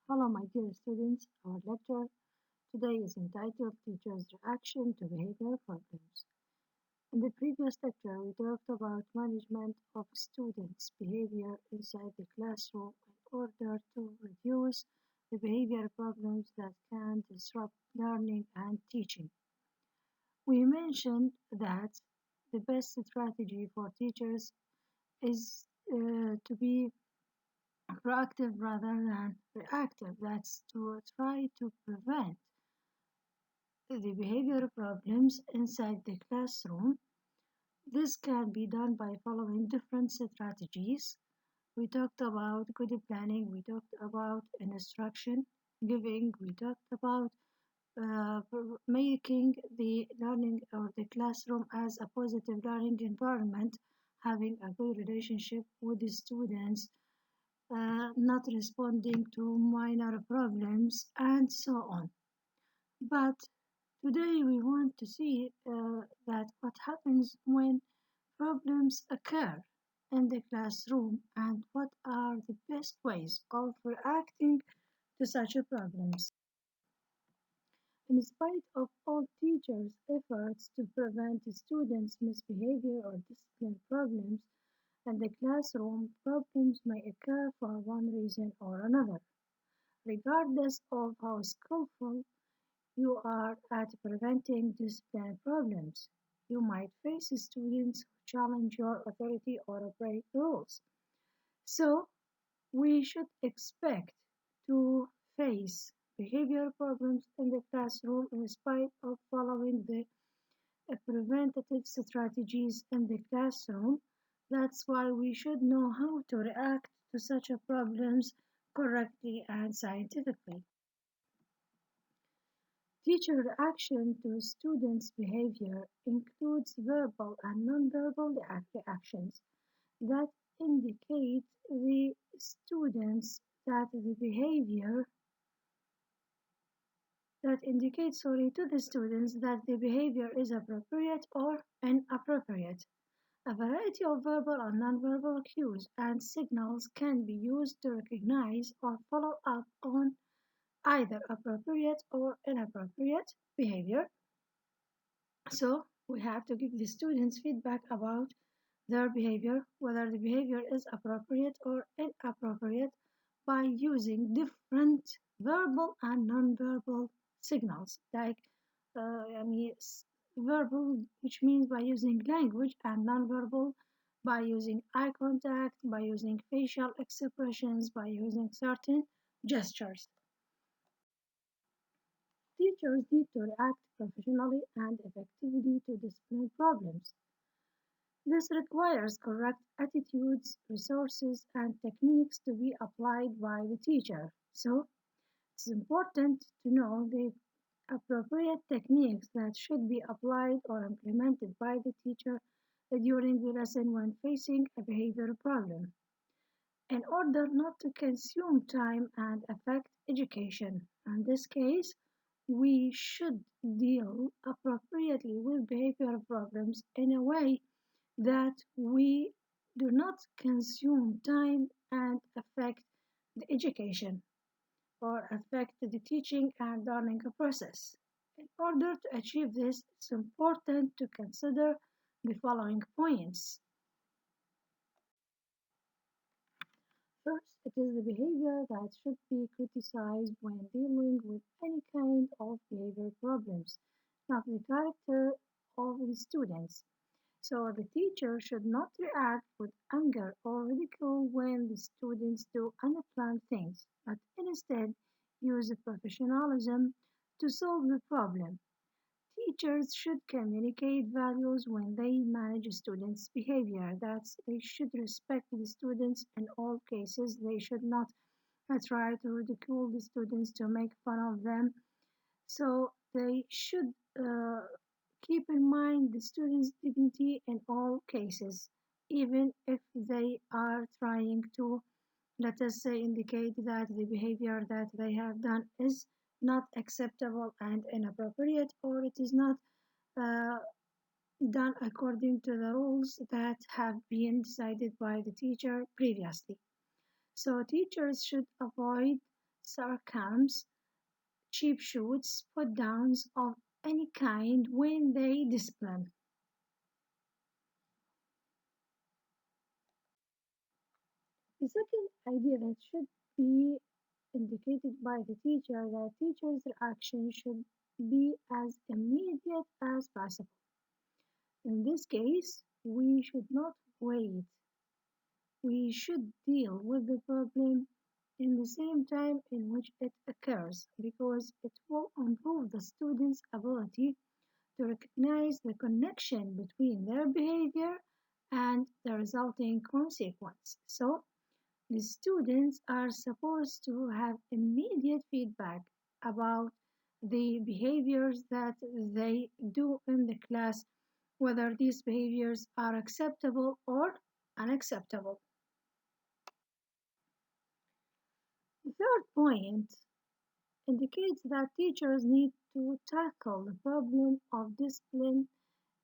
Hello, my dear students. Our lecture today is entitled Teachers' Reaction to Behavior Problems. In the previous lecture, we talked about management of students' behavior inside the classroom in order to reduce the behavior problems that can disrupt learning and teaching. We mentioned that the best strategy for teachers is to be proactive rather than reactive. That's to try to prevent the behavior problems inside the classroom. This can be done by following different strategies. We talked about good planning, we talked about instruction giving, we talked about making the learning or the classroom as a positive learning environment, having a good relationship with the students, not responding to minor problems, and so on. But today we want to see that what happens when problems occur in the classroom and what are the best ways of reacting to such problems. In spite of all teachers' efforts to prevent students' misbehavior or discipline problems in the classroom, problems may occur for one reason or another. Regardless of how skillful you are at preventing discipline problems. You might face students who challenge your authority or break rules. So, we should expect to face behavior problems in the classroom in spite of following the preventative strategies in the classroom. That's why we should know how to react to such problems correctly and scientifically. Teacher reaction to students' behavior includes verbal and nonverbal reactions that indicate the students that the behavior that indicate to the students that the behavior is appropriate or inappropriate. A variety of verbal and nonverbal cues and signals can be used to recognize or follow up on either appropriate or inappropriate behavior. So we have to give the students feedback about their behavior, whether the behavior is appropriate or inappropriate, by using different verbal and nonverbal signals. Like, verbal, which means by using language, and nonverbal, by using eye contact, by using facial expressions, by using certain gestures. Teachers need to react professionally and effectively to discipline problems. This requires correct attitudes, resources, and techniques to be applied by the teacher. So, it's important to know the appropriate techniques that should be applied or implemented by the teacher during the lesson when facing a behavior problem, in order not to consume time and affect education. In this case, we should deal appropriately with behavioral problems in a way that we do not consume time and affect the education or affect the teaching and learning process. In order to achieve this, it's important to consider the following points. First, it is the behavior that should be criticized when dealing with any kind of behavior problems, not the character of the students. So the teacher should not react with anger or ridicule when the students do unplanned things, but instead use professionalism to solve the problem. Teachers should communicate values when they manage students' behavior. That they should respect the students in all cases. They should not try to ridicule the students to make fun of them. So they should keep in mind the students' dignity in all cases, even if they are trying to, let us say, indicate that the behavior that they have done is not acceptable and inappropriate, or it is not uh, done according to the rules that have been decided by the teacher previously. So teachers should avoid sarcasms, cheap shoots, put downs of any kind when they discipline. The second idea that should be indicated by the teacher that teacher's reaction should be as immediate as possible. In this case, we should not wait. We should deal with the problem in the same time in which it occurs because it will improve the student's ability to recognize the connection between their behavior and the resulting consequence. So, the students are supposed to have immediate feedback about the behaviors that they do in the class, whether these behaviors are acceptable or unacceptable. The third point indicates that teachers need to tackle the problem of discipline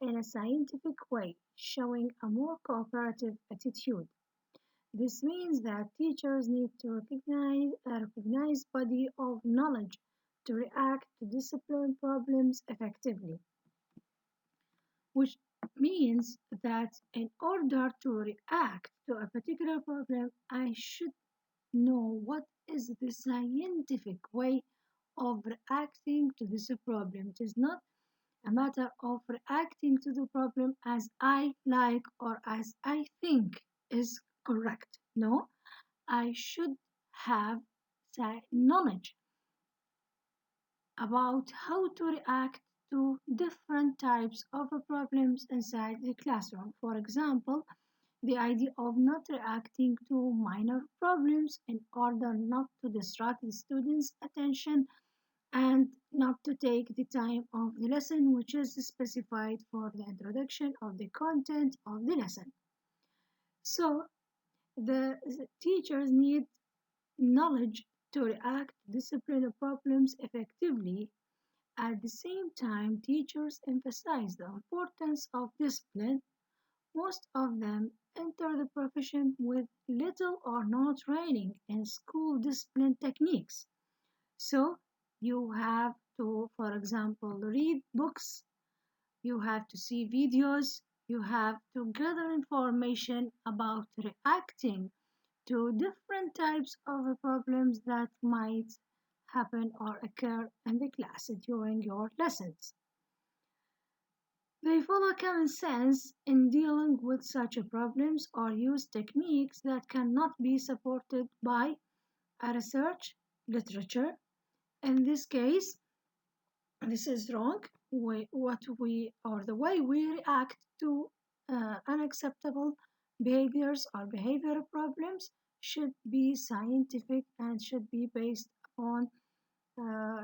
in a scientific way, showing a more cooperative attitude. This means that teachers need to recognize a recognized body of knowledge to react to discipline problems effectively, which means that in order to react to a particular problem, I should know what is the scientific way of reacting to this problem. It is not a matter of reacting to the problem as I like or as I think is correct. No, I should have knowledge about how to react to different types of problems inside the classroom. For example, the idea of not reacting to minor problems in order not to distract the students' attention and not to take the time of the lesson which is specified for the introduction of the content of the lesson. So the teachers need knowledge to react to discipline problems effectively. At the same time, teachers emphasize the importance of discipline. Most of them enter the profession with little or no training in school discipline techniques. So you have to, for example, read books, you have to see videos, you have to gather information about reacting to different types of problems that might happen or occur in the class during your lessons. They follow common sense in dealing with such problems or use techniques that cannot be supported by a research literature. In this case, this is wrong. What we or the way we react to unacceptable behaviors or behavioral problems should be scientific and should be based on,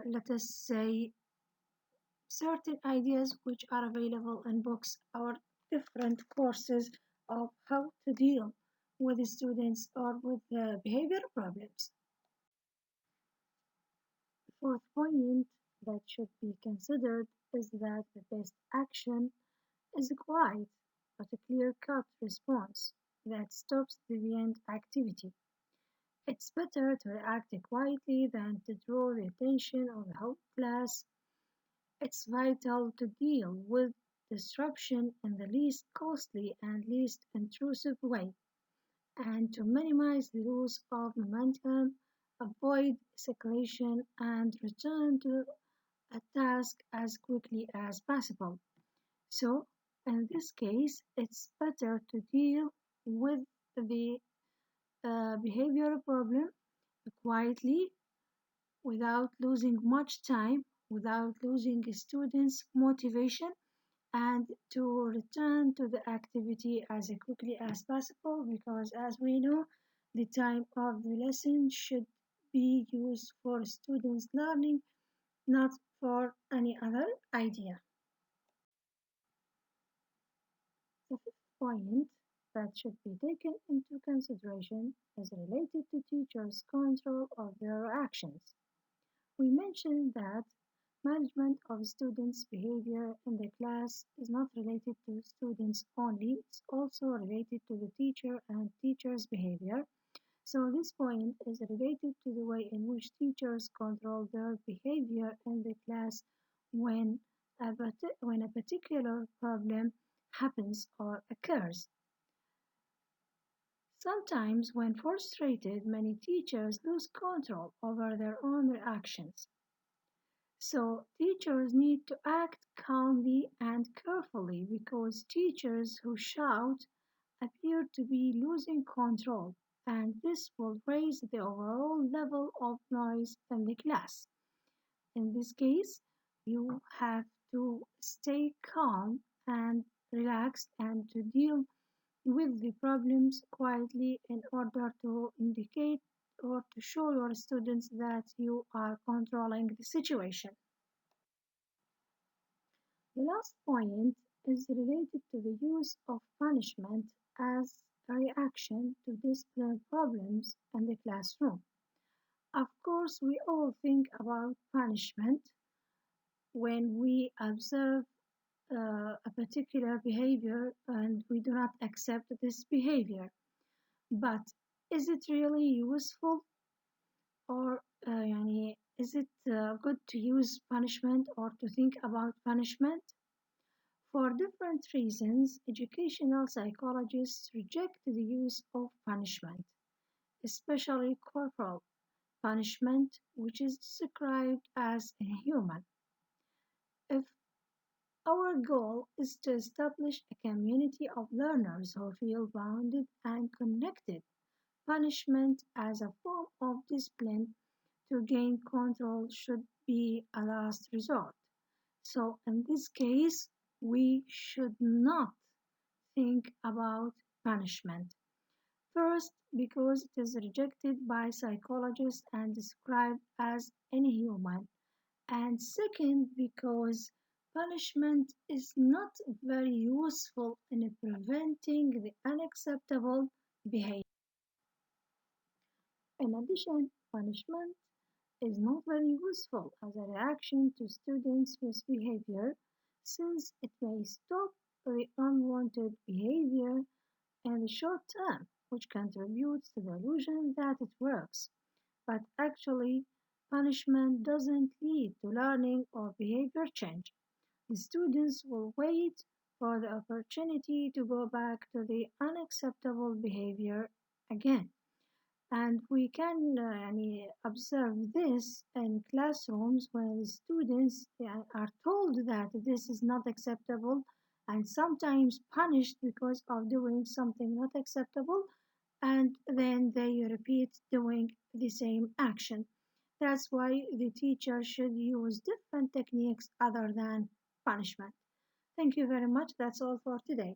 let us say, certain ideas which are available in books or different courses of how to deal with the students or with the behavioral problems. The fourth point that should be considered is that the best action is a quiet but a clear-cut response that stops deviant activity. It's better to react quietly than to draw the attention of the whole class. It's vital to deal with disruption in the least costly and least intrusive way, and to minimize the loss of momentum, avoid escalation, and return to a task as quickly as possible. So, in this case, it's better to deal with the behavioral problem quietly without losing much time, without losing students' motivation, and to return to the activity as quickly as possible because, as we know, the time of the lesson should be used for students' learning, not for any other idea. The fifth point that should be taken into consideration is related to teachers' control of their actions. We mentioned that management of students' behavior in the class is not related to students only, it's also related to the teacher and teacher's behavior. So this point is related to the way in which teachers control their behavior in the class when when a particular problem happens or occurs. Sometimes, when frustrated, many teachers lose control over their own reactions. So, teachers need to act calmly and carefully because teachers who shout appear to be losing control, and this will raise the overall level of noise in the class. In this case, you have to stay calm and relaxed and to deal with the problems quietly in order to indicate or to show your students that you are controlling the situation. The last point is related to the use of punishment as a reaction to discipline problems in the classroom. Of course, we all think about punishment when we observe a particular behavior and we do not accept this behavior. But is it really useful or is it good to use punishment or to think about punishment? For different reasons, educational psychologists reject the use of punishment, especially corporal punishment, which is described as inhumane. If our goal is to establish a community of learners who feel bounded and connected, punishment as a form of discipline to gain control should be a last resort. So, in this case, we should not think about punishment. First, because it is rejected by psychologists and described as inhuman. And second, because punishment is not very useful in preventing the unacceptable behavior. In addition, punishment is not very useful as a reaction to students' misbehavior since it may stop the unwanted behavior in the short term, which contributes to the illusion that it works. But actually, punishment doesn't lead to learning or behavior change. The students will wait for the opportunity to go back to the unacceptable behavior again. And we can observe this in classrooms where the students are told that this is not acceptable and sometimes punished because of doing something not acceptable, and then they repeat doing the same action. That's why the teacher should use different techniques other than punishment. Thank you very much. That's all for today.